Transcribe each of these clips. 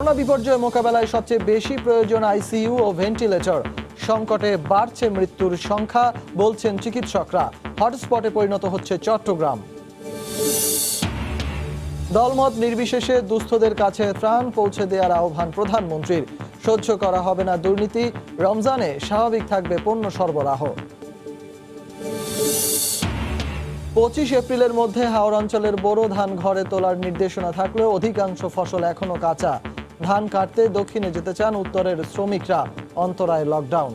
Corona বিপর্যয় মোকাবেলায় সবচেয়ে বেশি প্রয়োজন আইসিইউ ও ভেন্টিলেটর। সংকটে বাড়ছে মৃত্যুর সংখ্যা, বলছেন চিকিৎসকরা। হটস্পটে পরিণত হচ্ছে চট্টগ্রাম। দলমত নির্বিশেষে দুস্থদের কাছে ত্রাণ পৌঁছে দেওয়ার আহ্বান প্রধানমন্ত্রীর। সহ্য করা হবে না দুর্নীতি, রমজানে স্বাভাবিক থাকবে পণ্য সরবরাহ। 25 এপ্রিলের মধ্যে হাওড় অঞ্চলের বোরো ধান ঘরে তোলার নির্দেশনা থাকলেও অধিকাংশ ফসল এখনো কাঁচা। ধান কাটতে দক্ষিণে যেতে চান উত্তরের শ্রমিকরা, অন্তরায় লকডাউন।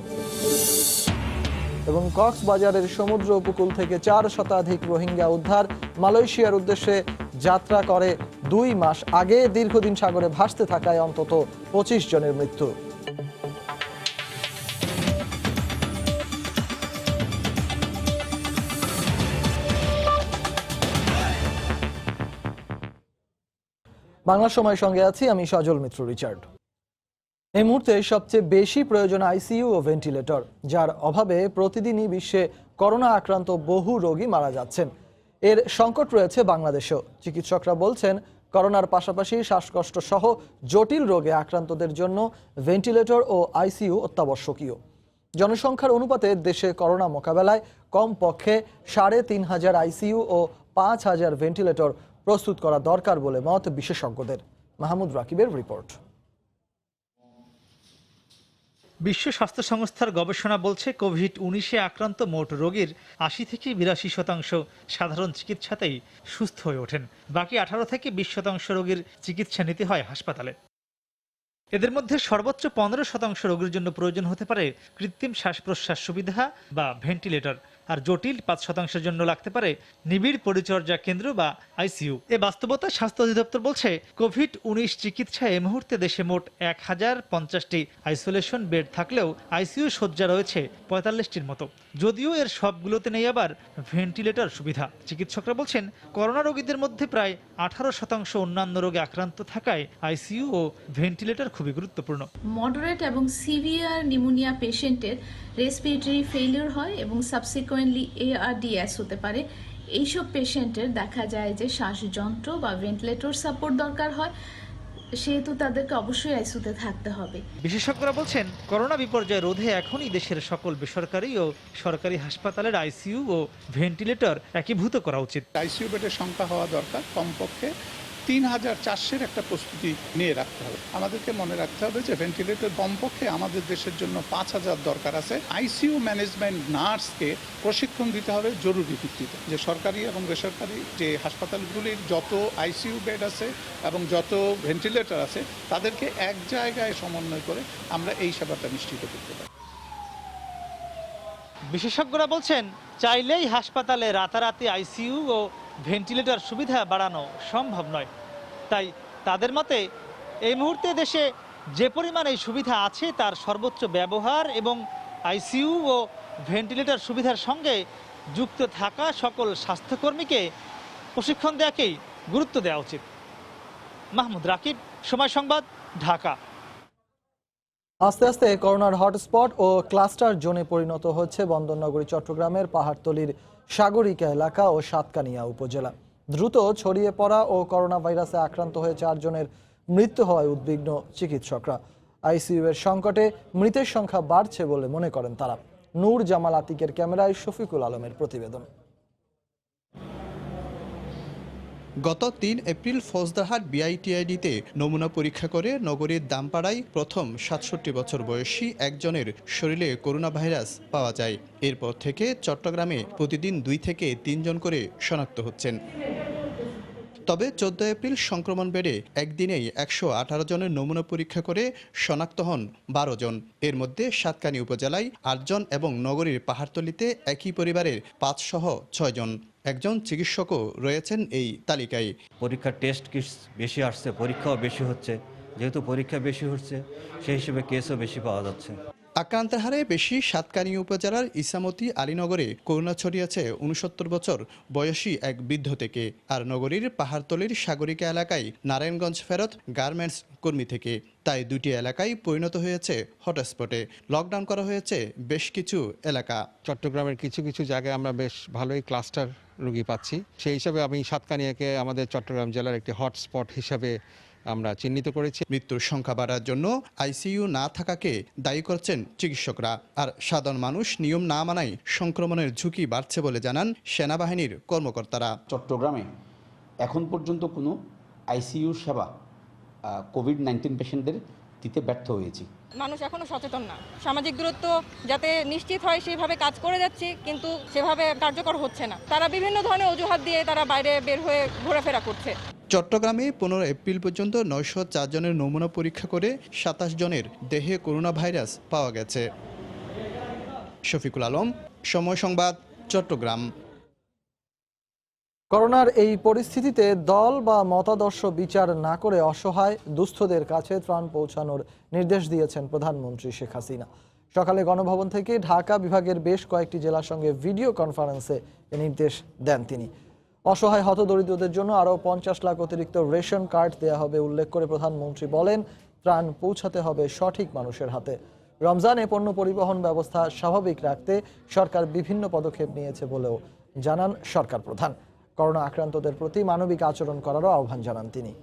এবং কক্সবাজারের সমুদ্র উপকূল থেকে 4 শতাধিক রোহিঙ্গা উদ্ধার। মালয়েশিয়ার উদ্দেশ্যে যাত্রা করে 2 মাস আগে দীর্ঘদিন সাগরে ভাসতে থাকায় অন্তত 25 জনের মৃত্যু। বাংলা সময় সঙ্গে আছি আমি সজল মিত্র রিচার্ড। এই মুহূর্তে সবচেয়ে বেশি প্রয়োজন আইসিইউ ও ভেন্টিলেটর, যার অভাবে প্রতিদিনই বিশ্বে করোনা আক্রান্ত বহু রোগী মারা যাচ্ছেন। এর সংকট রয়েছে বাংলাদেশেও। চিকিৎসকরা বলছেন, করোনার পাশাপাশি শ্বাসকষ্ট সহ জটিল রোগে আক্রান্তদের জন্য ভেন্টিলেটর ও আইসিইউ অত্যাবশ্যকীয়। জনসংখ্যার অনুপাতে দেশে করোনা মোকাবেলায় কমপক্ষে 3500 আইসিইউ ও 5000 ভেন্টিলেটর প্রস্তুত করা দরকার বলে মত বিশেষজ্ঞদের। মাহমুদ রাকিবের রিপোর্ট। বিশ্ব স্বাস্থ্য সংস্থার গবেষণা বলছে, কোভিড-19 আক্রান্ত মোট রোগীর 80 থেকে 82% সাধারণ চিকিৎসাতেই সুস্থ হয়ে ওঠেন। বাকি 18 থেকে 20% রোগীর চিকিৎসা নিতে হয় হাসপাতালে। এদের মধ্যে সর্বোচ্চ 15% রোগীর জন্য প্রয়োজন হতে পারে কৃত্রিম শ্বাস প্রশ্বাস সুবিধা বা ভেন্টিলেটর, আর জটিল 5% জন্য লাগতে পারে নিবিড় পরিচর্যা কেন্দ্র বা আইসিইউ। এ বাস্তবতা স্বাস্থ্য অধিদপ্তর বলছে, কোভিড-19 চিকিৎসায় এই মুহূর্তে দেশে মোট 1050টি আইসোলেশন বেড থাকলেও আইসিইউ শয্যা রয়েছে 45টির মতো, যদিও এর সবগুলোতে নেই আবার ভেন্টিলেটর সুবিধা। চিকিৎসকরা বলছেন, করোনা রোগীদের মধ্যে প্রায় 18% অন্যান্য রোগে আক্রান্ত থাকায় আইসিইউ ও ভেন্টিলেটর খুবই গুরুত্বপূর্ণ। মডারেট এবং সিভিয়ার নিউমোনিয়া পেশেন্টের রেসপিরেটরি ফেলিওর হয় এবং সাবসিকুয়েন্টলি ARDS হতে পারে। এইসব পেশেন্টের দেখা যায় যে শ্বাসযন্ত্র বা ভেন্টিলেটর সাপোর্ট দরকার হয়, সেহেতু তাদেরকে অবশ্যই আইসিইউতে থাকতে হবে। বিশেষজ্ঞরা বলছেন, করোনা বিপর্যয় রোধে এখনই দেশের সকল বেসরকারি ও সরকারি হাসপাতালের আইসিইউ ও ভেন্টিলেটর একীভূত করা উচিত। আইসিইউ বেডের সংখ্যা হওয়া দরকার কমপক্ষে 3400 একটা প্রস্তুতি নিয়ে রাখতে হবে। আমাদেরকে মনে রাখতে হবে যে ভেন্টিলেটর কমপক্ষে আমাদের দেশের জন্য 5000 দরকার আছে। আইসিইউ ম্যানেজমেন্ট নার্সকে প্রশিক্ষণ দিতে হবে জরুরি ভিত্তিতে, যে সরকারি এবং বেসরকারি যে হাসপাতালগুলির যত আইসিইউ বেড আছে এবং যত ভেন্টিলেটর আছে তাদেরকে এক জায়গায় সমন্বয় করে আমরা এই সেবাটা নিশ্চিত করতে পারি। বিশেষজ্ঞরা বলছেন, চাইলেই হাসপাতালে রাতারাতি আইসিইউ ও ভেন্টিলেটর সুবিধা বাড়ানো সম্ভব নয়। তাই তাদের মতে এই মুহূর্তে দেশে যে পরিমাণ এই সুবিধা আছে তার সর্বোচ্চ ব্যবহার এবং আইসিইউ ও ভেন্টিলেটর সুবিধার সঙ্গে যুক্ত থাকা সকল স্বাস্থ্যকর্মীকে প্রশিক্ষণ দেওয়াকেই গুরুত্ব দেওয়া উচিত। মাহমুদ রাকিব, সময় সংবাদ, ঢাকা। আস্তে আস্তে করোনার হটস্পট ও ক্লাস্টার জোনে পরিণত হচ্ছে বন্দরনগরী চট্টগ্রামের পাহাড়তলীর সাগরিকা এলাকা ও সাতকানিয়া উপজেলা। দ্রুত ছড়িয়ে পড়া ও করোনা ভাইরাসে আক্রান্ত হয়ে 4 জনের মৃত্যু হওয়ায় উদ্বিগ্ন চিকিৎসকরা। আইসিইউ এর সংকটে মৃতের সংখ্যা বাড়ছে বলে মনে করেন তারা। নূর জামাল আতিকের ক্যামেরায় শফিকুল আলমের প্রতিবেদন। গত 3 এপ্রিল ফৌজদারহাট বিআইটিআইডিতে নমুনা পরীক্ষা করে নগরীর দামপাড়ায় প্রথম 67 বছর বয়সী একজনের শরীরে করোনা ভাইরাস পাওয়া যায়। এরপর থেকে চট্টগ্রামে প্রতিদিন 2 থেকে 3 জন করে শনাক্ত হচ্ছেন। তবে 14 এপ্রিল সংক্রমণ বেড়ে একদিনেই 118 জনের নমুনা পরীক্ষা করে শনাক্ত হন 12 জন। এর মধ্যে সাতকানী উপজেলায় 8 জন এবং নগরীর পাহাড়তলীতে একই পরিবারের 5 সহ 6 জন। একজন চিকিৎসকও রয়েছেন এই তালিকায়। পরীক্ষার টেস্ট বেশি আসছে, পরীক্ষাও বেশি হচ্ছে। যেহেতু পরীক্ষা বেশি হচ্ছে, সেই হিসেবে কেসও বেশি পাওয়া যাচ্ছে। আক্রান্তের হারে বেশি সাতকানী উপজেলার ইসামতি আলীনগরে করোনা ছড়িয়েছে 69 বছর বয়সী এক বৃদ্ধ থেকে, আর নগরীর পাহাড়তলীর সাগরিকা এলাকায় নারায়ণগঞ্জ ফেরত গার্মেন্টস কর্মী থেকে। তাই দুটি এলাকায় পরিণত হয়েছে হটস্পটে। লকডাউন করা হয়েছে বেশ কিছু এলাকা। চট্টগ্রামের কিছু কিছু জায়গায় আমরা বেশ ভালোই ক্লাস্টার রোগী পাচ্ছি। সেই হিসাবে আমি সাতকানিয়াকে আমাদের চট্টগ্রাম জেলার একটি হটস্পট হিসাবে আমরা চিহ্নিত করেছি। মৃত্যুর সংখ্যা বাড়ার জন্য আইসিইউ না থাকাকে দায়ী করছেন চিকিৎসকরা। আর সাধারণ মানুষ নিয়ম না মানায় সংক্রমণের ঝুঁকি বাড়ছে বলে জানান সেনাবাহিনীর কর্মকর্তারা। চট্টগ্রামে এখন পর্যন্ত কোনো আইসিইউ সেবা কোভিড-19 পেশেন্টদের দিতে ব্যর্থ হয়েছি। মানুষ এখনো সচেতন না। সামাজিক দূরত্ব যাতে নিশ্চিত হয় সেইভাবে কাজ করে যাচ্ছি, কিন্তু সেভাবে কার্যকর হচ্ছে না। তারা বিভিন্ন ধরনের অজুহাত দিয়ে তারা বাইরে বের হয়ে ঘোরাফেরা করছে। চট্টগ্রামে 15 এপ্রিল পর্যন্ত 904 জনের নমুনা পরীক্ষা করে 27 জনের দেহে করোনা ভাইরাস পাওয়া গেছে। শফিকুল আলম, সময় সংবাদ, চট্টগ্রাম। করোনার এই পরিস্থিতিতে দল বা মতাদর্শ বিচার না করে অসহায় দুস্থদের কাছে ত্রাণ পৌঁছানোর নির্দেশ দিয়েছেন প্রধানমন্ত্রী শেখ হাসিনা। সকালে গণভবন থেকে ঢাকা বিভাগের বেশ কয়েকটি জেলার সঙ্গে ভিডিও কনফারেন্সে এ নির্দেশ দেন তিনি। অসহায় হতদরিদ্রদের জন্য আরও 50 লাখ অতিরিক্ত রেশন কার্ড দেওয়া হবে উল্লেখ করে প্রধানমন্ত্রী বলেন, ত্রাণ পৌঁছাতে হবে সঠিক মানুষের হাতে। রমজানে পণ্য পরিবহন ব্যবস্থা স্বাভাবিক রাখতে সরকার বিভিন্ন পদক্ষেপ নিয়েছে বলেও জানান সরকার প্রধান। করোনা আক্রান্তদের প্রতি মানবিক আচরণ করারও আহ্বান জানান তিনি।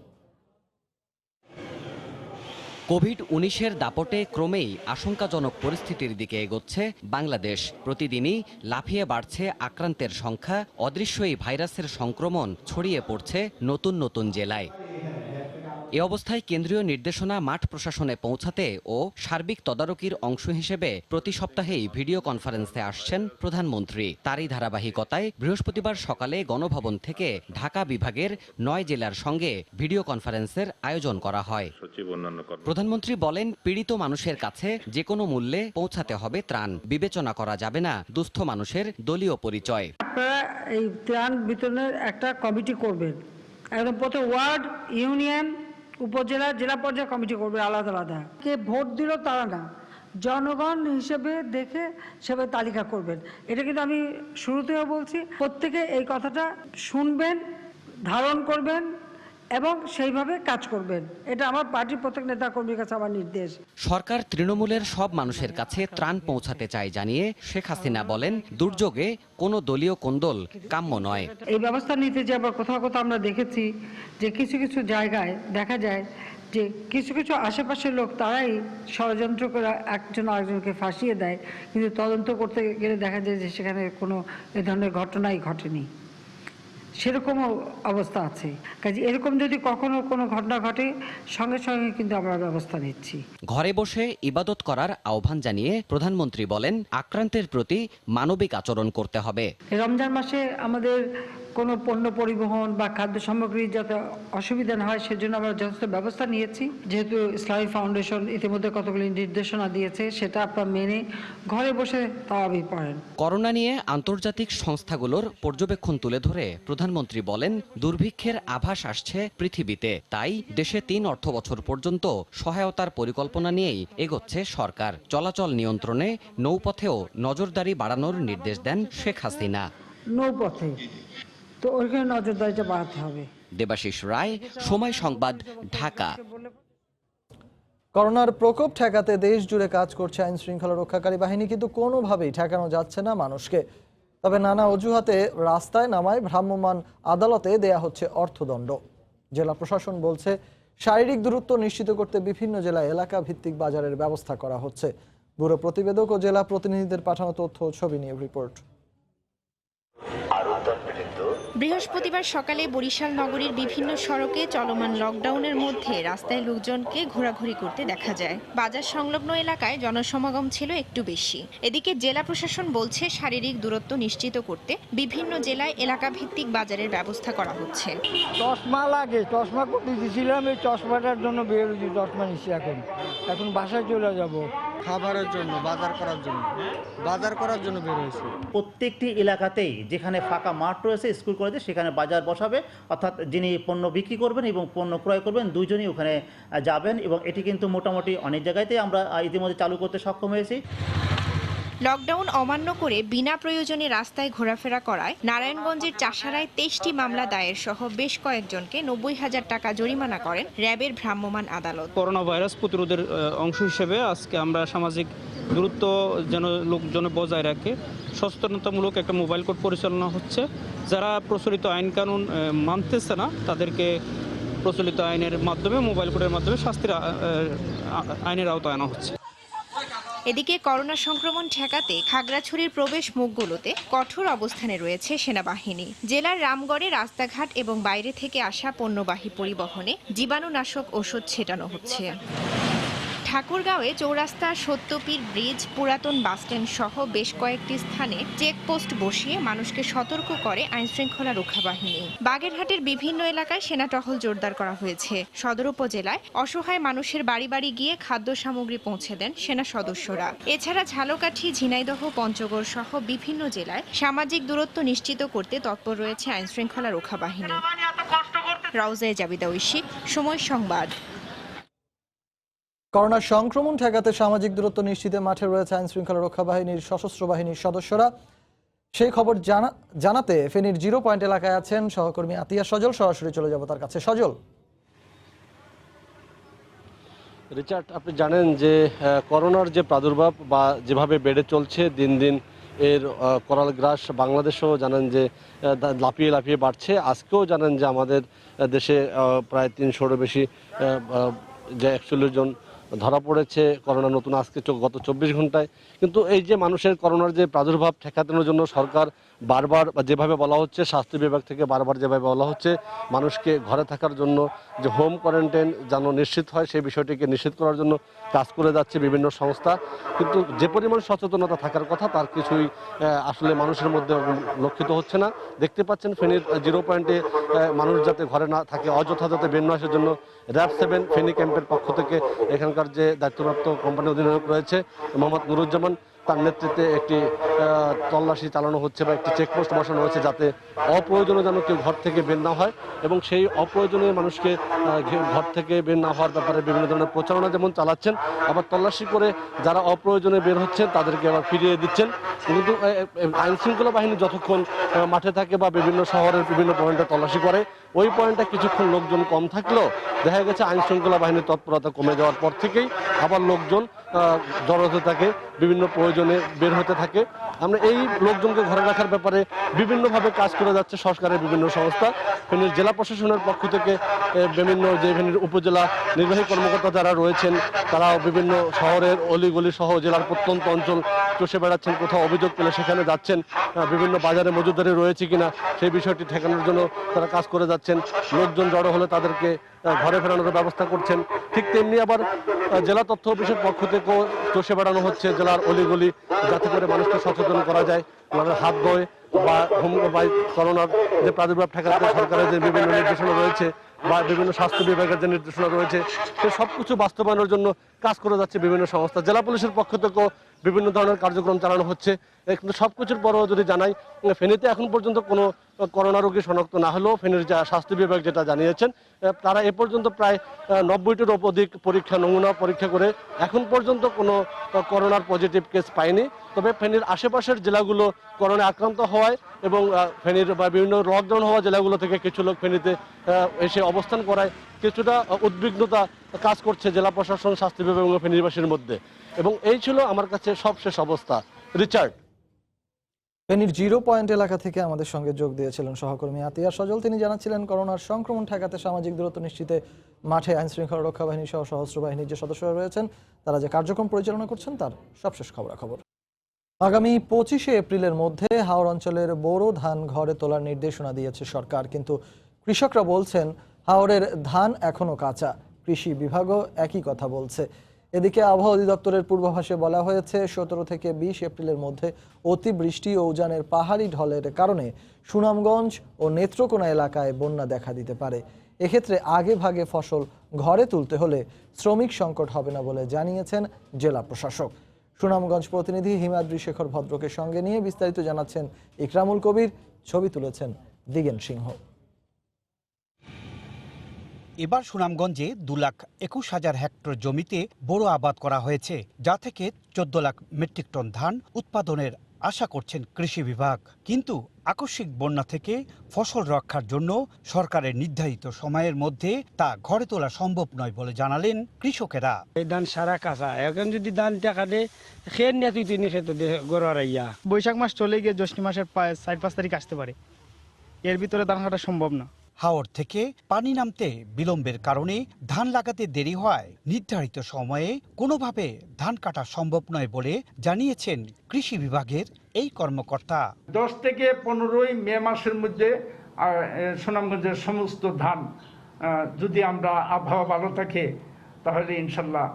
কোভিড-19-এর দাপটে ক্রমেই আশঙ্কাজনক পরিস্থিতির দিকে এগোচ্ছে বাংলাদেশ। প্রতিদিনই লাফিয়ে বাড়ছে আক্রান্তের সংখ্যা, অদৃশ্য এই ভাইরাসের সংক্রমণ ছড়িয়ে পড়ছে নতুন নতুন জেলায়। এ অবস্থায় কেন্দ্রীয় নির্দেশনা মাঠ প্রশাসনে পৌঁছাতে ও সার্বিক তদারকির অংশ হিসেবে প্রতি সপ্তাহেই ভিডিও কনফারেন্সে আসছেন প্রধানমন্ত্রী। তারই ধারাবাহিকতায় বৃহস্পতিবার সকালে গণভবন থেকে ঢাকা বিভাগের 9 জেলার সঙ্গে ভিডিও কনফারেন্সের আয়োজন করা হয়। প্রধানমন্ত্রী বলেন, পীড়িত মানুষের কাছে যে কোনো মূল্যে পৌঁছাতে হবে ত্রাণ। বিবেচনা করা যাবে না দুস্থ মানুষের দলীয় পরিচয়। আপনারা এই ত্রাণ বিতরণের একটা কমিটি করবেন, একদম প্রতি ওয়ার্ড, ইউনিয়ন, উপজেলা, জেলা পর্যায়ে কমিটি করবে আলাদা আলাদা। কে ভোট দিল তারা না, জনগণ হিসেবে দেখে সেভাবে তালিকা করবেন। এটা কিন্তু আমি শুরুতেও বলছি, প্রত্যেকে এই কথাটা শুনবেন, ধারণ করবেন এবং সেইভাবে কাজ করবেন। এটা আমার পার্টির প্রত্যেক নেতা কর্মীর কাছে আমার নির্দেশ। সরকার তৃণমূলের সব মানুষের কাছে ত্রাণ পৌঁছাতে চায় জানিয়ে শেখ হাসিনা বলেন, দুর্যোগে কোনো দলীয় কোন্দল কাম্য নয়। এই ব্যবস্থা নিতে যে আবার কোথাও কোথাও আমরা দেখেছি যে কিছু কিছু জায়গায় দেখা যায় যে কিছু কিছু আশেপাশের লোক তারাই ষড়যন্ত্র করে একজন আরেকজনকে ফাঁসিয়ে দেয়, কিন্তু তদন্ত করতে গেলে দেখা যায় যে সেখানে কোনো এ ধরনের ঘটনাই ঘটেনি। সেরকমও অবস্থা আছে। কাজে এরকম যদি কখনো কোনো ঘটনা ঘটে, সঙ্গে সঙ্গে কিন্তু আমরা ব্যবস্থা নিচ্ছি। ঘরে বসে ইবাদত করার আহ্বান জানিয়ে প্রধানমন্ত্রী বলেন, আক্রান্তের প্রতি মানবিক আচরণ করতে হবে। রমজান মাসে আমাদের কোনো পণ্য পরিবহন বা খাদ্য সামগ্রী যাতে অসুবিধা না হয় সেজন্য আমরা যথেষ্ট ব্যবস্থা নিয়েছি। যেহেতু ইসলামী ফাউন্ডেশন ইতিমধ্যে কতগুলি নির্দেশনা দিয়েছে, সেটা আপনারা মেনে ঘরে বসে তারাবি পড়েন। করোনা নিয়ে আন্তর্জাতিক সংস্থাগুলোর পর্যবেক্ষণ তুলে ধরে প্রধানমন্ত্রী বলেন, দুর্ভিক্ষের আভাস আসছে পৃথিবীতে, তাই দেশে 3 অর্থবছর পর্যন্ত সহায়তার পরিকল্পনা নিয়েই এগোচ্ছে সরকার। চলাচল নিয়ন্ত্রণে নৌপথেও নজরদারি বাড়ানোর নির্দেশ দেন শেখ হাসিনা। নৌপথে তো ওইখানে নজরদারিটা বাড়াতে হবে। দেবাশিস রায়, সময় সংবাদ, ঢাকা। করোনার প্রকোপ ঠেকাতে দেশ জুড়ে কাজ করছে আইন শৃঙ্খলা রক্ষাকারী বাহিনী, কিন্তু কোনোভাবেই ঠেকানো যাচ্ছে না মানুষকে। তবে নানা অজুহাতে রাস্তায় নামায় ভ্রাম্যমাণ আদালতে দেয়া হচ্ছে অর্থদণ্ড। জেলা প্রশাসন বলছে, শারীরিক দূরত্ব নিশ্চিত করতে বিভিন্ন জেলায় এলাকা ভিত্তিক বাজারের ব্যবস্থা করা হচ্ছে। ব্যুরো প্রতিবেদক ও জেলা প্রতিনিধিদের পাঠানো তথ্য ও ছবি নিয়ে রিপোর্ট। বৃহস্পতিবার সকালে বরিশাল নগরীর বিভিন্ন সড়কে চলমান লকডাউনের মধ্যে রাস্তায় লোকজনকে ঘোরাঘুরি করতে দেখা যায়। বাজার সংলগ্ন এলাকায় জনসমাগম ছিল একটু বেশি। এদিকে জেলা প্রশাসন বলছে, শারীরিক দূরত্ব নিশ্চিত করতে বিভিন্ন জেলায় এলাকা ভিত্তিক বাজারের ব্যবস্থা করা হচ্ছে। চশমা লাগে, চশমা করতে দিয়েছিলাম, এই চশমাটার জন্য বেরোচ্ছি, চশমা নিচ্ছি। এখন বাসায় চলে যাব খাবারের জন্য, বাজার করার জন্য বের হয়েছে। প্রত্যেকটি এলাকাতেই যেখানে ফাঁকা মাঠ রয়েছে, স্কুল কলেজে, সেখানে বাজার বসাবে, অর্থাৎ যিনি পণ্য বিক্রি করবেন এবং পণ্য ক্রয় করবেন দুইজনই ওখানে যাবেন, এবং এটি কিন্তু মোটামুটি অনেক জায়গাতেই আমরা ইতিমধ্যে চালু করতে সক্ষম হয়েছি। লকডাউন অমান্য করে বিনা প্রয়োজনে রাস্তায় ঘোরাফেরা করায় নারায়ণগঞ্জের চাষারায় 23টি মামলা দায়ের সহ বেশ কয়েকজনকে 90,000 টাকা জরিমানা করেন র্যাবের ভ্রাম্যমাণ আদালত। করোনা ভাইরাস প্রতিরোধের অংশ হিসেবে আজকে আমরা সামাজিক দূরত্ব যেন লোকজন বজায় রাখে সচেতনতামূলক একটা মোবাইল কোর্ট পরিচালনা হচ্ছে। যারা প্রচলিত আইন কানুন মানতেছে না তাদেরকে প্রচলিত আইনের মাধ্যমে, মোবাইল কোর্টের মাধ্যমে শাস্তির আইনের আওতায় আনা হচ্ছে। এদিকে করোনা সংক্রমণ ঠেকাতে খাগড়াছড়ির প্রবেশ মুখগুলোতে কঠোর অবস্থানে রয়েছে সেনাবাহিনী। জেলার রামগড়ে রাস্তাঘাট এবং বাইরে থেকে আসা পণ্যবাহী পরিবহনে জীবাণুনাশক ওষুধ ছেটানো হচ্ছে। ঠাকুরগাঁওয়ে চৌরাস্তা, সত্যপীর ব্রিজ, পুরাতন বাসস্ট্যান্ড সহ বেশ কয়েকটি স্থানে চেকপোস্ট বসিয়ে মানুষকে সতর্ক করে আইনশৃঙ্খলা রক্ষা বাহিনী। বাগেরহাটের বিভিন্ন এলাকায় সেনা টহল জোরদার করা হয়েছে। সদর উপজেলায় অসহায় মানুষের বাড়ি বাড়ি গিয়ে খাদ্য সামগ্রী পৌঁছে দেন সেনা সদস্যরা। এছাড়া ঝালকাঠি, ঝিনাইদহ, পঞ্চগড় সহ বিভিন্ন জেলায় সামাজিক দূরত্ব নিশ্চিত করতে তৎপর রয়েছে আইনশৃঙ্খলা রক্ষা বাহিনী। রাউজায়ে জাবিদা ঐশী, সময় সংবাদ। করোনা সংক্রমণ ঠেকাতে সামাজিক দূরত্ব নিশ্চিতে মাঠে রয়েছে আইনশৃঙ্খলা রক্ষা বাহিনীর সশস্ত্র বাহিনীর সদস্যরা। সেই খবর জানাতে ফেনীর 0 পয়েন্ট এলাকায় আছেন সহকর্মী আতিয়া সজল। সরাসরি চলে যাব তার কাছে। সজল, রিচার্ড, আপনি জানেন যে করোনার যে প্রাদুর্ভাব বা যেভাবে বেড়ে চলছে দিন দিন, এর করাল গ্রাস বাংলাদেশেও জানেন যে লাফিয়ে লাফিয়ে বাড়ছে। আজকেও জানেন যে আমাদের দেশে প্রায় 300-এরও বেশি যে 41 জন ধরা পড়েছে করোনা নতুন আজকে গত 24 ঘন্টায়। কিন্তু এই যে মানুষের করোনার যে প্রাদুর্ভাব ঠেকানোর জন্য সরকার বারবার যেভাবে বলা হচ্ছে, স্বাস্থ্য বিভাগ থেকে বারবার যেভাবে বলা হচ্ছে মানুষকে ঘরে থাকার জন্য, যে হোম কোয়ারেন্টাইন যেন নিশ্চিত হয় সেই বিষয়টিকে নিশ্চিত করার জন্য কাজ করে যাচ্ছে বিভিন্ন সংস্থা। কিন্তু যে পরিমাণ সচেতনতা থাকার কথা তার কিছুই আসলে মানুষের মধ্যে লক্ষিত হচ্ছে না। দেখতে পাচ্ছেন ফেনীর 0 পয়েন্টে মানুষ যাতে ঘরে না থাকে, অযথা যাতে বের না আসার জন্য র্যাব 7 ফেনী ক্যাম্পের পক্ষ থেকে এখানকার যে দায়িত্বপ্রাপ্ত কোম্পানির অধিনায়ক রয়েছে মোহাম্মদ নুরুজ্জামান, তার নেতৃত্বে একটি তল্লাশি চালানো হচ্ছে বা একটি চেকপোস্ট বসানো হয়েছে যাতে অপ্রয়োজনীয় যেন কেউ ঘর থেকে বের না হয়। এবং সেই অপ্রয়োজনীয় মানুষকে ঘর থেকে বের না হওয়ার ব্যাপারে বিভিন্ন ধরনের প্রচারণা যেমন চালাচ্ছেন, আবার তল্লাশি করে যারা অপ্রয়োজনে বের হচ্ছেন তাদেরকে আবার ফিরিয়ে দিচ্ছেন। কিন্তু আইনশৃঙ্খলা বাহিনী যতক্ষণ মাঠে থাকে বা বিভিন্ন শহরের বিভিন্ন পয়েন্টে তল্লাশি করে, ওই পয়েন্টে কিছুক্ষণ লোকজন কম থাকলেও দেখা গেছে আইনশৃঙ্খলা বাহিনীর তৎপরতা কমে যাওয়ার পর থেকেই আবার লোকজন জড়ো হতে থাকে, বিভিন্ন প্রয়োজনে বের হতে থাকে। আমরা এই লোকজনকে ঘরে রাখার ব্যাপারে বিভিন্নভাবে কাজ করে যাচ্ছে সরকারের বিভিন্ন সংস্থা। ফেনীর জেলা প্রশাসনের পক্ষ থেকে বিভিন্ন যে ফেনীর উপজেলা নির্বাহী কর্মকর্তা যারা রয়েছেন তারাও বিভিন্ন শহরের অলিগলি সহ জেলার প্রত্যন্ত অঞ্চল চষে বেড়াচ্ছেন, কোথাও অভিযোগ পেলে সেখানে যাচ্ছেন, বিভিন্ন বাজারে মজুদারি রয়েছে কিনা সেই বিষয়টি ঠেকানোর জন্য তারা কাজ করে যাচ্ছেন। লোকজন জড়ো হলে তাদেরকে ঘরে ফেরানোর ব্যবস্থা করছেন। ঠিক তেমনি আবার জেলা তথ্য অফিসের পক্ষ থেকেও চষে বেড়ানো হচ্ছে জেলার অলিগলি, যাতে করে মানুষকে সচেতন করা যায়, হাত ধোয় বা করোনার যে প্রাদুর্ভাব ঠেকাতে সরকারের যে বিভিন্ন নির্দেশনা রয়েছে বা বিভিন্ন স্বাস্থ্য বিভাগের যে নির্দেশনা রয়েছে সে সব কিছু বাস্তবায়নের জন্য কাজ করে যাচ্ছে বিভিন্ন সংস্থা। জেলা পুলিশের পক্ষ থেকেও বিভিন্ন ধরনের কার্যক্রম চালানো হচ্ছে। কিন্তু সব কিছুর পরেও যদি জানাই, ফেনীতে এখন পর্যন্ত কোনো করোনা রোগী শনাক্ত না হলেও ফেনীর যা স্বাস্থ্য বিভাগ যেটা জানিয়েছেন, তারা এ পর্যন্ত প্রায় 90টির অধিক নমুনা পরীক্ষা করে এখন পর্যন্ত কোনো করোনার পজিটিভ কেস পায়নি। তবে ফেনীর আশেপাশের জেলাগুলো করোনা আক্রান্ত হওয়ায় এবং ফেনীর বা বিভিন্ন লকডাউন হওয়া জেলাগুলো থেকে কিছু লোক ফেনীতে এসে অবস্থান করায় কিছুটা উদ্বিগ্নতা কাজ করছে জেলা প্রশাসন, স্বাস্থ্য বিভাগ এবং ফেনীবাসীর মধ্যে। এবং এই ছিল আমার কাছে সবশেষ অবস্থা। রিচার্ড, ফেনীর 0 পয়েন্ট এলাকা থেকে আমাদের সঙ্গে যোগ দিয়েছিলেন সহকর্মী আতিয়া সজল। তিনি জানাচ্ছিলেন করোনার সংক্রমণ ঠেকাতে সামাজিক দূরত্ব নিশ্চিতে মাঠে আইনশৃঙ্খলা রক্ষা বাহিনী সহ সশস্ত্র বাহিনীর যে সদস্যরা রয়েছেন তারা যে কার্যক্রম পরিচালনা করছেন তার সবশেষ খবরাখবর। আগামী 25শে এপ্রিলের মধ্যে হাওর অঞ্চলের বোরো ধান ঘরে তোলার নির্দেশনা দিয়েছে সরকার, কিন্তু কৃষকরা বলছেন হাওরের ধান এখনো কাঁচা। কৃষি বিভাগও একই কথা বলছে। এদিকে আবহাওয়া অধিদপ্তরের পূর্বাভাসে বলা হয়েছে 17 থেকে 20 এপ্রিলের মধ্যে অতিবৃষ্টি ও উজানের পাহাড়ি ঢলের কারণে সুনামগঞ্জ ও নেত্রকোনা এলাকায় বন্যা দেখা দিতে পারে। এক্ষেত্রে আগে ভাগে ফসল ঘরে তুলতে হলে শ্রমিক সংকট হবে না বলে জানিয়েছেন জেলা প্রশাসক। সুনামগঞ্জ প্রতিনিধি হিমাদ্রি শেখর ভদ্রকে সঙ্গে নিয়ে বিস্তারিত জানাচ্ছেন ইকরামুল কবির, ছবি তুলেছেন দিগেন সিংহ। এবার সুনামগঞ্জে 2,21,000 হেক্টর জমিতে বোরো আবাদ করা হয়েছে, যা থেকে 14 লাখ মেট্রিক টন ধান উৎপাদনের আশা করছেন কৃষি বিভাগ। কিন্তু আকস্মিক বন্যা থেকে ফসল রক্ষার জন্য সরকারের নির্ধারিত সময়ের মধ্যে তা ঘরে তোলা সম্ভব নয় বলে জানালেন কৃষকেরা। এই ধান সারা কাঁচা, এখন যদি ধান টাকালে খেয়ে নিয়ে তুই তিনি খেতে গড়াইয়া বৈশাখ মাস চলে গিয়ে জ্যৈষ্ঠ মাসের 4-5 তারিখ আসতে পারে, এর ভিতরে ধান কাটা সম্ভব না। হাওর থেকে পানি নামতে বিলম্বের কারণে ধান লাগাতে দেরি হওয়ায় নির্ধারিত সময়ে কোনোভাবে ধান কাটা সম্ভব নয় বলে জানিয়েছেন কৃষি বিভাগের এই কর্মকর্তা। 10 থেকে 15 মে মাসের মধ্যে সুনামগঞ্জের সমস্ত ধান যদি আমরা আবহাওয়া ভালো থাকে তাহলে ইনশাল্লাহ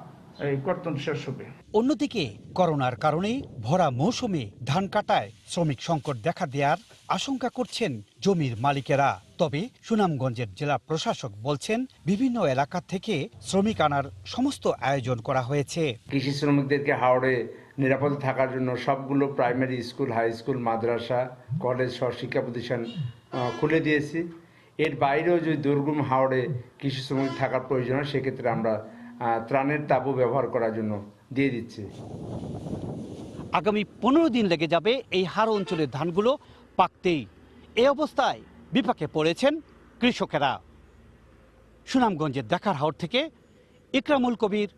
এই কর্তন শেষ হবে। অন্যদিকে করোনার কারণে ভরা মৌসুমে ধান কাটায় শ্রমিক সংকট দেখা দেওয়ার আশঙ্কা করছেন জমির মালিকেরা। তবে সুনামগঞ্জের জেলা প্রশাসক বলছেন বিভিন্ন এলাকা থেকে শ্রমিক আনার সমস্ত আয়োজন করা হয়েছে। কৃষি শ্রমিকদেরকে হাওড়ে নিরাপদে থাকার জন্য সবগুলো প্রাইমারি স্কুল, হাই স্কুল, মাদ্রাসা, কলেজ সহ শিক্ষা প্রতিষ্ঠান খুলে দিয়েছি। এর বাইরেও যদি দুর্গম হাওড়ে কৃষি শ্রমিক থাকার প্রয়োজন হয় সেক্ষেত্রে আমরা ত্রাণের তাঁবু ব্যবহার করার জন্য দিয়ে দিচ্ছি। আগামী 15 দিন লেগে যাবে এই হাড় অঞ্চলের ধানগুলো পাকতেই। এই অবস্থায় বিপাকে পড়েছেন কৃষকেরা। সুনামগঞ্জের দেখার হাওর থেকে ইকরামুল কবির,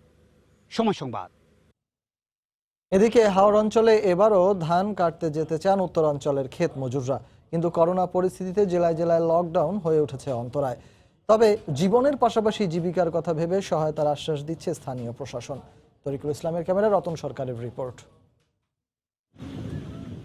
সময় সংবাদ। এদিকে হাওর অঞ্চলে এবারও ধান কাটতে যেতে চান উত্তরাঞ্চলের ক্ষেত মজুররা, কিন্তু করোনা পরিস্থিতিতে জেলায় জেলায় লকডাউন হয়ে উঠেছে অন্তরায়। তবে জীবনের পাশাপাশি জীবিকার কথা ভেবে সহায়তার আশ্বাস দিচ্ছে স্থানীয় প্রশাসন। তরিকুল ইসলামের ক্যামেরায় রতন সরকারের রিপোর্ট।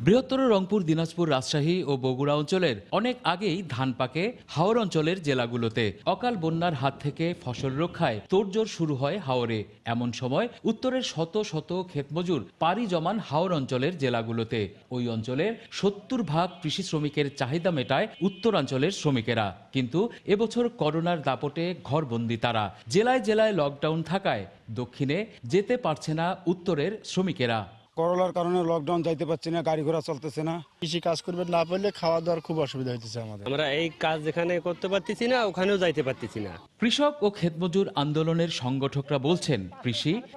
বৃহত্তর রংপুর, দিনাজপুর, রাজশাহী ও বগুড়া অঞ্চলের অনেক আগেই ধান পাকে হাওর অঞ্চলের জেলাগুলোতে। অকাল বন্যার হাত থেকে ফসল রক্ষায় তোড়জোড় শুরু হয় হাওরে। এমন সময় উত্তরের শত শত ক্ষেতমজুর পাড়ি জমান হাওর অঞ্চলের জেলাগুলোতে। ওই অঞ্চলের 70% কৃষি শ্রমিকের চাহিদা মেটায় উত্তরাঞ্চলের শ্রমিকেরা। কিন্তু এবছর করোনার দাপটে ঘরবন্দি তারা। জেলায় জেলায় লকডাউন থাকায় দক্ষিণে যেতে পারছে না উত্তরের শ্রমিকেরা। করোনার কারণে লকডাউন যাইতে পারছি না, গাড়ি ঘোড়া চলতেছে না। কৃষি কাজ করবে না পারলে খাওয়া দাওয়ার খুব অসুবিধা হইতেছে আমাদের। আমরা এই কাজ যেখানে করতে পারতেছি না ওখানেও যাইতে পারতেছি না। কৃষক ও ক্ষেতমজুর আন্দোলনের সংগঠকরা বলছেন,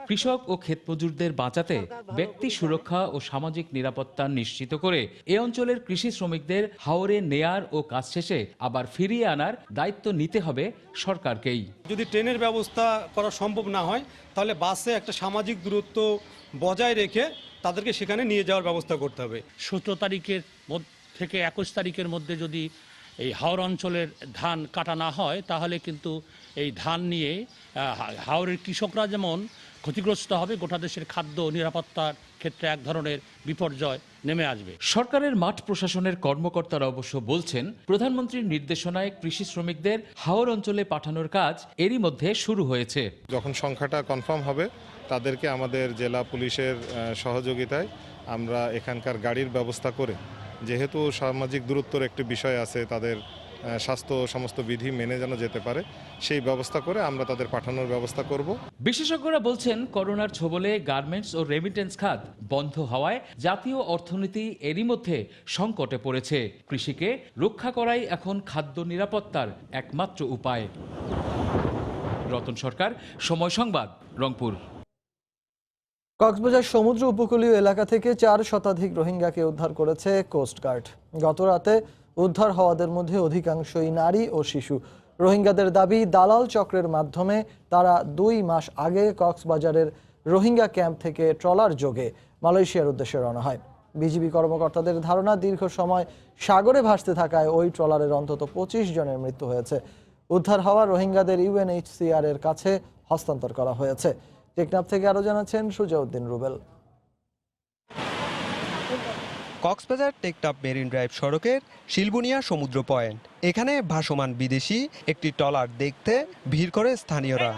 কৃষক ও ক্ষেতমজুরদের বাঁচাতে ব্যক্তি সুরক্ষা ও সামাজিক নিরাপত্তা নিশ্চিত করে এ অঞ্চলের কৃষি শ্রমিকদের হাওরে নেয়ার ও কাজ শেষে আবার ফিরিয়ে আনার দায়িত্ব নিতে হবে সরকারকেই। যদি ট্রেনের ব্যবস্থা করা সম্ভব না হয় তাহলে বাসে একটা সামাজিক দূরত্ব বজায় রেখে তাদেরকে সেখানে নিয়ে যাওয়ার ব্যবস্থা করতে হবে। 17 তারিখের থেকে 21 তারিখের মধ্যে যদি এই হাওর অঞ্চলের ধান কাটা না হয় তাহলে কিন্তু এই ধান নিয়ে হাওরের কৃষকরা যেমন ক্ষতিগ্রস্ত হবে, গোটা দেশের খাদ্য নিরাপত্তার ক্ষেত্রে এক ধরনের বিপর্যয় নেমে আসবে। সরকারের মাঠ প্রশাসনের কর্মকর্তারা অবশ্য বলছেন, প্রধানমন্ত্রীর নির্দেশনায় কৃষি শ্রমিকদের হাওর অঞ্চলে পাঠানোর কাজ এরই মধ্যে শুরু হয়েছে। যখন সংখ্যাটা কনফার্ম হবে তাদেরকে আমাদের জেলা পুলিশের সহযোগিতায় আমরা এখানকার গাড়ির ব্যবস্থা করে, যেহেতু সামাজিক দূরত্বের একটি বিষয় আছে, তাদের স্বাস্থ্য সমস্ত বিধি মেনে যেন যেতে পারে সেই ব্যবস্থা করে আমরা তাদের পাঠানোর ব্যবস্থা করব। বিশেষজ্ঞরা বলছেন, করোনার ছোবলে গার্মেন্টস ও রেমিটেন্স খাত বন্ধ হওয়ায় জাতীয় অর্থনীতি এরই মধ্যে সংকটে পড়েছে। কৃষিকে রক্ষা করাই এখন খাদ্য নিরাপত্তার একমাত্র উপায়। রতন সরকার, সময় সংবাদ, রংপুর। কক্সবাজার সমুদ্র উপকূলীয় এলাকা থেকে 4 শতাধিক রোহিঙ্গাকে উদ্ধার করেছে কোস্টগার্ড। গত রাতে উদ্ধার হওয়াদের মধ্যে অধিকাংশই নারী ও শিশু। রোহিঙ্গাদের দাবি, দালাল চক্রের মাধ্যমে তারা 2 মাস আগে কক্সবাজারের রোহিঙ্গা ক্যাম্প থেকে ট্রলার যোগে মালয়েশিয়ার উদ্দেশ্যে রওনা হয়। বিজিবি কর্মকর্তাদের ধারণা, দীর্ঘ সময় সাগরে ভাসতে থাকায় ওই ট্রলারের অন্তত 25 জনের মৃত্যু হয়েছে। উদ্ধার হওয়া রোহিঙ্গাদের UNHCR এর কাছে হস্তান্তর করা হয়েছে। টেকনাফ থেকে আরো জানাচ্ছেন সুজাউদ্দিন রুবেল। কক্সবাজার টেকনাফ মেরিন ড্রাইভ সড়কের শিলবুনিয়া সমুদ্র পয়েন্ট। এখানে ভাসমান বিদেশি একটি ট্রলার দেখতে ভিড় করে স্থানীয়রা।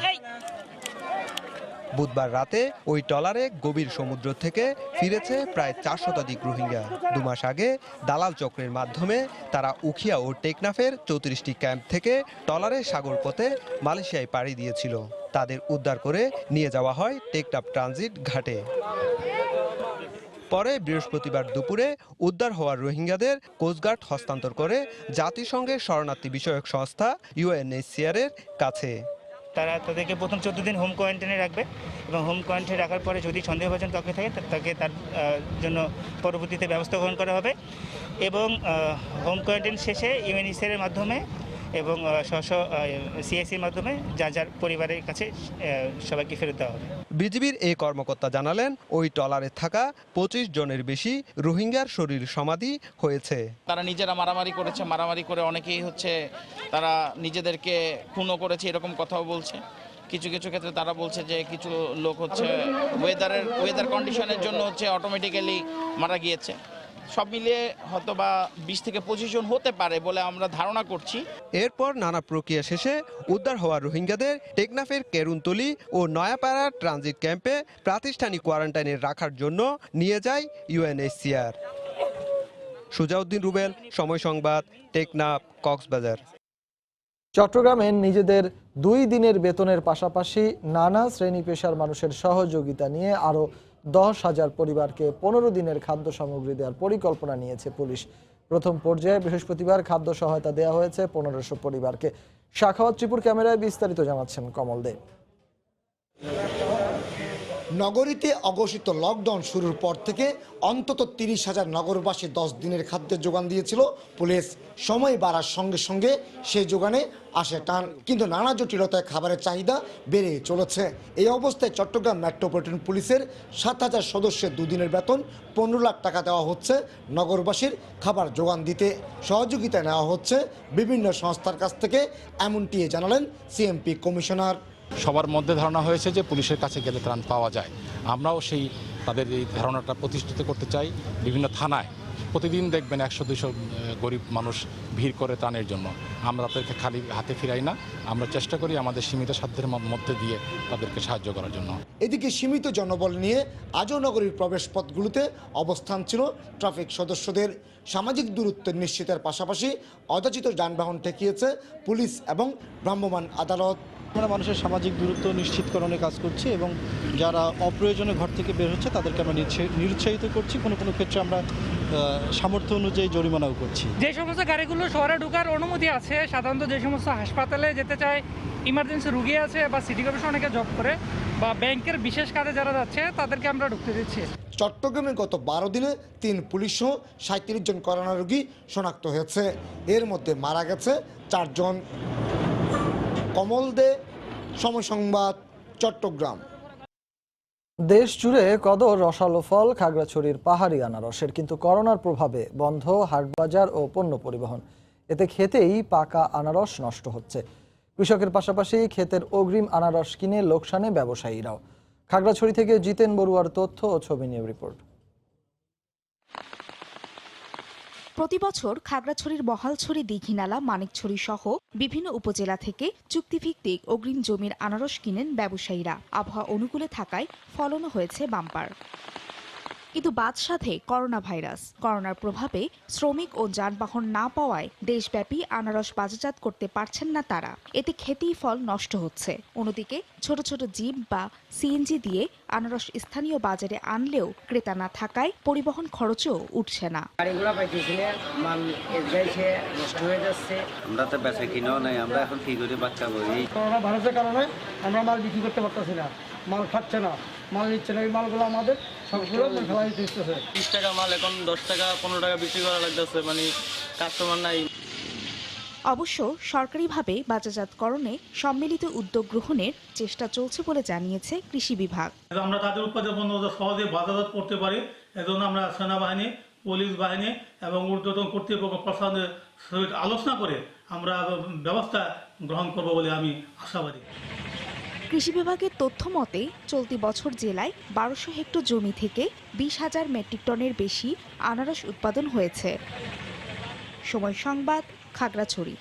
বুধবার রাতে ওই ট্রলারে গভীর সমুদ্র থেকে ফিরেছে প্রায় 4 শতাধিক রোহিঙ্গা। 2 মাস আগে দালাল চক্রের মাধ্যমে তারা উখিয়া ও টেকনাফের 34টি ক্যাম্প থেকে ট্রলারে সাগর পথে মালয়েশিয়ায় পাড়ি দিয়েছিল। তাদের উদ্ধার করে নিয়ে যাওয়া হয় টেকনাফ ট্রানজিট ঘাটে। পরে বৃহস্পতিবার দুপুরে উদ্ধার হওয়া রোহিঙ্গাদের কোস্টগার্ড হস্তান্তর করে জাতিসংঘের শরণার্থী বিষয়ক সংস্থা UNHCR এর কাছে। তারা তাদেরকে প্রথম 14 দিন হোম কোয়ারেন্টাইনে রাখবে এবং হোম কোয়ারেন্টাইনে রাখার পরে যদি সন্দেহভাজন কাউকে থাকে তাকে তার জন্য পরবর্তীতে ব্যবস্থা গ্রহণ করা হবে এবং হোম কোয়ারেন্টাইন শেষে UNHCR এর মাধ্যমে এবং সিএসির মাধ্যমে যার পরিবারের কাছে সবাইকে ফেরত দেওয়া হবে। বিজিবির এই কর্মকর্তা জানালেন ওই ট্রলারে থাকা 25 জনের বেশি রোহিঙ্গার শরীর সমাধি হয়েছে। তারা নিজেরা মারামারি করেছে, মারামারি করে অনেকেই তারা নিজেদেরকে খুনও করেছে এরকম কথাও বলছে। কিছু কিছু ক্ষেত্রে তারা বলছে যে কিছু লোক ওয়েদার কন্ডিশনের জন্য অটোমেটিক্যালি মারা গিয়েছে। সব মিলিয়ে হয়তো বা 20 থেকে 25 জন হতে পারে বলে আমরা ধারণা করছি। এরপর নানা প্রক্রিয়া শেষে উদ্ধার হওয়া রোহিঙ্গাদের টেকনাফের কেরুনতলি ও নয়াপাড়া ট্রানজিট ক্যাম্পে প্রাতিষ্ঠানিক কোয়ারেন্টাইনে রাখার জন্য নিয়ে যায় ইউএনএইচসিআর। সুজাউদ্দিন রুবেল, সময় সংবাদ, টেকনাফ, কক্সবাজার। চট্টগ্রামে নিজেদের 2 দিনের বেতনের পাশাপাশি নানা শ্রেণী পেশার মানুষের সহযোগিতা নিয়ে আরও 10,000 পরিবারকে 15 দিনের খাদ্য সামগ্রী দেওয়ার পরিকল্পনা নিয়েছে পুলিশ। প্রথম পর্যায়ে বৃহস্পতিবার খাদ্য সহায়তা দেওয়া হয়েছে 1500 পরিবারকে। শাখাওয়াত ত্রিপুর ক্যামেরায় বিস্তারিত জানাচ্ছেন কমল দে। নগরীতে অঘোষিত লকডাউন শুরুর পর থেকে অন্তত 30,000 নগরবাসী 10 দিনের খাদ্যের যোগান দিয়েছিল পুলিশ। সময় বাড়ার সঙ্গে সঙ্গে সেই যোগানে আসে টান, কিন্তু নানা জটিলতায় খাবারের চাহিদা বেড়ে চলেছে। এই অবস্থায় চট্টগ্রাম মেট্রোপলিটন পুলিশের 7,000 সদস্যের 2 দিনের বেতন 15 লাখ টাকা দেওয়া হচ্ছে নগরবাসীর খাবার যোগান দিতে। সহযোগিতা নেওয়া হচ্ছে বিভিন্ন সংস্থার কাছ থেকে, এমনটি জানালেন সিএমপি কমিশনার। সবার মধ্যে ধারণা হয়েছে যে পুলিশের কাছে গেলে ত্রাণ পাওয়া যায়। আমরাও তাদের এই ধারণাটা প্রতিষ্ঠিত করতে চাই। বিভিন্ন থানায় প্রতিদিন দেখবেন 100-200 গরিব মানুষ ভিড় করে ত্রাণের জন্য। আমরা তাদেরকে খালি হাতে ফিরাই না, আমরা চেষ্টা করি আমাদের সীমিত সাধ্যের মধ্যে দিয়ে তাদেরকে সাহায্য করার জন্য। এদিকে সীমিত জনবল নিয়ে আজও নগরীর প্রবেশ পথগুলোতে অবস্থান ছিল ট্রাফিক সদস্যদের। সামাজিক দূরত্ব নিশ্চিতের পাশাপাশি অযাচিত যানবাহন ঠেকিয়েছে পুলিশ এবং ভ্রাম্যমাণ আদালত। আমরা মানুষের সামাজিক দূরত্ব নিশ্চিতকরণে কাজ করছি এবং যারা অপ্রয়োজনে ঘর থেকে বের হচ্ছে তাদেরকে আমরা নিরুৎসাহিত করছি। কোনো কোনো ক্ষেত্রে আমরা সামর্থ্য অনুযায়ী জরিমানাও করছি। যে সমস্ত গাড়িগুলো শহরে ঢোকার অনুমতি আছে, সাধারণত যে সমস্ত হাসপাতালে যেতে চায়, ইমার্জেন্সি রুগী আছে বা সিটি কর্পোরেশন অনেকে জব করে বা ব্যাংকের বিশেষ কাজে যারা যাচ্ছে তাদেরকে আমরা ঢুকতে দিচ্ছি। চট্টগ্রামে গত 12 দিনে 3 পুলিশ সহ 37 জন করোনা রোগী শনাক্ত হয়েছে। এর মধ্যে মারা গেছে 4 জন। কমল দে, সময় সংবাদ, চট্টগ্রাম। দেশ জুড়ে কদর রসালো ফল খাগড়াছড়ির পাহাড়ি আনারসের, কিন্তু করোনার প্রভাবে বন্ধ হাটবাজার ও পণ্য পরিবহন। এতে খেতেই পাকা আনারস নষ্ট হচ্ছে। কৃষকের পাশাপাশি ক্ষেতের অগ্রিম আনারস কিনে লোকসানে ব্যবসায়ীরাও। খাগড়াছড়ি থেকে জিতেন বড়ুয়ার তথ্য ও ছবি নিয়ে রিপোর্ট। প্রতি বছর খাগড়াছড়ির বহালছড়ি, দীঘিনালা, মানিকছড়ি সহ বিভিন্ন উপজেলা থেকে চুক্তিভিত্তিক অগ্রিম জমির আনারস কিনেন ব্যবসায়ীরা। আবহাওয়া অনুকূলে থাকায় ফলনও হয়েছে বাম্পার। কিন্তু বাদ সাধে করোনা ভাইরাস। করোনার প্রভাবে শ্রমিক ও যানবাহন না পাওয়ায় দেশব্যাপী আনারস বাজারজাত করতে পারছেন না তারা। এতে খেতেই ফল নষ্ট হচ্ছে। অন্যদিকে ছোট ছোট জিপ বা সিএনজি দিয়ে আনারস স্থানীয় বাজারে আনলেও ক্রেতা না থাকায় পরিবহন খরচও উঠছে না। গাড়িগুলো পাইতেছি না, মাল এসে নষ্ট হয়ে যাচ্ছে। আমরা তো বেচা কিনাও নাই, আমরা এখন কি করে বাচ্চা করি। করোনা ভাইরাসের কারণে আমরা মাল বিক্রি করতে পারতেছি না, মাল খাচ্ছে না, মাল নিচ্ছে না। এই মালগুলো আমাদের সবগুলো ফেলাই দিতেছে। 30 টাকা মাল এখন 10 টাকা 15 টাকা বিক্রি করা লাগতেছে, মানে কাস্টমার নাই। অবশ্য সরকারিভাবে বাজারজাতকরণে সম্মিলিত উদ্যোগ গ্রহণের চেষ্টা চলছে বলে জানিয়েছে কৃষি বিভাগ। আমরা তাদের উৎপাদিত পণ্য সহজে বাজারজাত করতে পারি, এজন্য আমরা সেনাবাহিনী, পুলিশ বাহিনী এবং ঊর্ধ্বতন কর্তৃপক্ষ প্রশাসনের সহিত আলোচনা করে আমরা ব্যবস্থা গ্রহণ করব বলে আমি আশাবাদী। কৃষি বিভাগের তথ্য মতে চলতি বছর জেলায় 1200 হেক্টর জমি থেকে 20,000 মেট্রিক টনের বেশি আনারস উৎপাদন হয়েছে। সময় সংবাদ, খাগড়াছড়ি।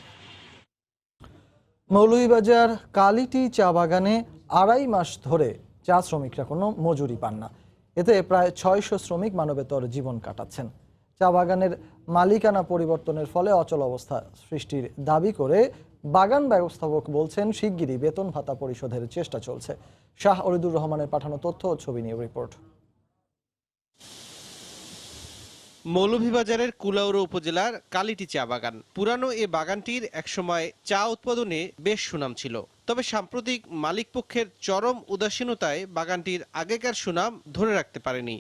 মৌলভীবাজার কালিটি চা বাগানে 2.5 মাস ধরে চা শ্রমিকরা কোনো মজুরি পান না। এতে প্রায় 600 শ্রমিক মানবেতর জীবন কাটাচ্ছেন। চা বাগানের মালিকানা পরিবর্তনের ফলে অচল অবস্থা সৃষ্টির দাবি করে বাগান ব্যবস্থাপক বলছেন শিগগিরই বেতন ভাতা পরিশোধের চেষ্টা চলছে। শাহ অরিদুর রহমানের পাঠানো তথ্য ও ছবি নিয়ে রিপোর্ট। মৌলভীবাজারের কুলাউড়া উপজেলার কালিটি চা বাগান। পুরানো এ বাগানটির একসময় চা উৎপাদনে বেশ সুনাম ছিল, তবে সাম্প্রতিক মালিক পক্ষের চরম উদাসীনতায় বাগানটির আগেকার সুনাম ধরে রাখতে পারেনি।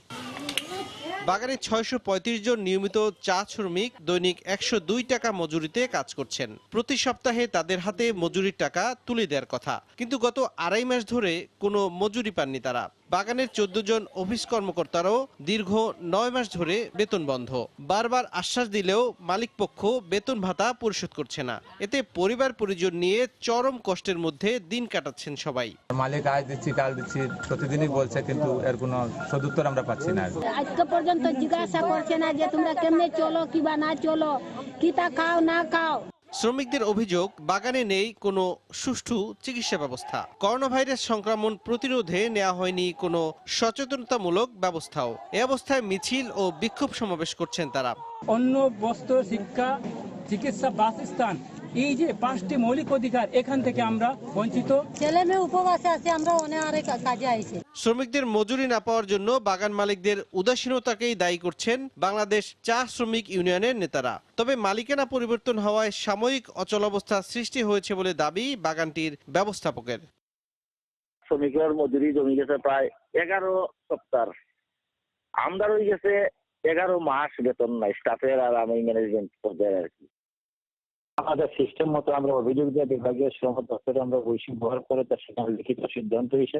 বাগানে 635 জন নিয়মিত চা শ্রমিক দৈনিক 102 টাকা মজুরিতে কাজ করছেন। প্রতি সপ্তাহে তাদের হাতে মজুরির টাকা তুলে দেওয়ার কথা, কিন্তু গত 2.5 মাস ধরে কোনো মজুরি পাননি তারা। বাগানের 14 জন অফিস কর্মকর্তারও দীর্ঘ 9 মাস ধরে বেতন বন্ধ। বারবার আশ্বাস দিলেও মালিকপক্ষ বেতন ভাতা পরিশোধ করছে না। এতে পরিবার পরিজন নিয়ে চরম কষ্টের মধ্যে দিন কাটাচ্ছেন সবাই। মালিক আজ দিচ্ছি কাল দিচ্ছি প্রতিদিনই বলছে, কিন্তু এর কোনো সদুত্তর আমরা পাচ্ছি না। আজকে পর্যন্ত জিজ্ঞাসা করছে না যে তোমরা কেমনে চলো কিবা না চলো, কিতা খাও না খাও। শ্রমিকদের অভিযোগ, বাগানে নেই কোনো সুষ্ঠু চিকিৎসা ব্যবস্থা। করোনা ভাইরাস সংক্রমণ প্রতিরোধে নেওয়া হয়নি কোনো সচেতনতামূলক ব্যবস্থাও। এ অবস্থায় মিছিল ও বিক্ষোভ সমাবেশ করছেন তারা। অন্য বস্ত্র, শিক্ষা, চিকিৎসা, বাসস্থান, এই যে 5টি মৌলিক অধিকার, এখান থেকে আমরা বঞ্চিত। ছেলে মেয়ে উপবাসে আছে, আমরা অনেক কাজে আইছি। শ্রমিকদের মজুরি না পাওয়ার জন্য বাগান মালিকদের উদাসীনতাকেই দায়ী করছেন বাংলাদেশ চা শ্রমিক ইউনিয়নের নেতারা। তবে মালিকানা পরিবর্তন হওয়ায় সাময়িক অচলাবস্থা সৃষ্টি হয়েছে বলে দাবি বাগানটির ব্যবস্থাপকের। শ্রমিকের মজুরি জমে গেছে প্রায় 11 সপ্তাহ, আমদার হয়ে গেছে 11 মাস বেতন নাই স্টাফের আর আমি ম্যানেজমেন্ট পর্যায়ে আর কি। আমাদের সিস্টেম মতো আমরা অভিযোগ দিয়ে বিভাগীয় শ্রম দপ্তরে আমরা বৈশ্বিক ব্যবহার করে তার সেখানে লিখিত সিদ্ধান্ত হয়েছে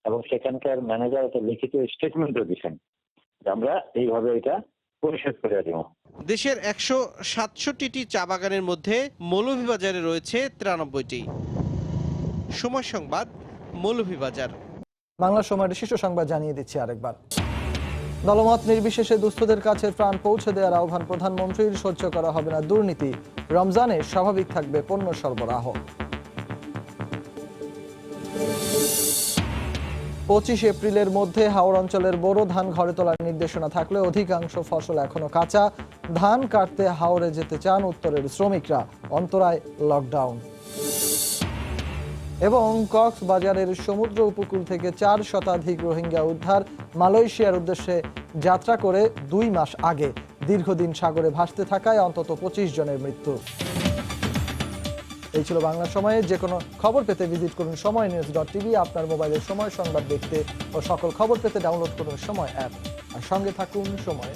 এবং সেখানকার ম্যানেজার একটা লিখিত স্টেটমেন্টও দিচ্ছেন যে আমরা এইভাবে এটা পরিশোধ করে দেব। দেশের 167টি চা বাগানের মধ্যে মৌলভীবাজারে রয়েছে 93টি। সময় সংবাদ, মৌলভীবাজার। বাংলা সময়ের শীর্ষ সংবাদ জানিয়ে দিচ্ছি আরেকবার। দলমত নির্বিশেষে দুস্থদের কাছে ত্রাণ পৌঁছে দেওয়ার আহ্বান প্রধানমন্ত্রীর। সহ্য করা হবে না দুর্নীতি। রমজানে স্বাভাবিক থাকবে পণ্য সরবরাহ। 25 এপ্রিলের মধ্যে হাওর অঞ্চলের বোরো ধান ঘরে তোলার নির্দেশনা থাকলে অধিকাংশ ফসল এখনো কাঁচা। ধান কাটতে হাওরে যেতে চান উত্তরের শ্রমিকরা। অন্তরায় লকডাউন। এবং কক্সবাজারের সমুদ্র উপকূল থেকে 4 শতাধিক রোহিঙ্গা উদ্ধার। মালয়েশিয়ার উদ্দেশ্যে যাত্রা করে 2 মাস আগে দীর্ঘদিন সাগরে ভাসতে থাকায় অন্তত 25 জনের মৃত্যু। এই ছিল বাংলা সময়ে। যে কোনো খবর পেতে ভিজিট করুন সময়নিউজ.tv। আপনার মোবাইলের সময় সংবাদ দেখতে ও সকল খবর পেতে ডাউনলোড করুন সময় অ্যাপ। আর সঙ্গে থাকুন সময়।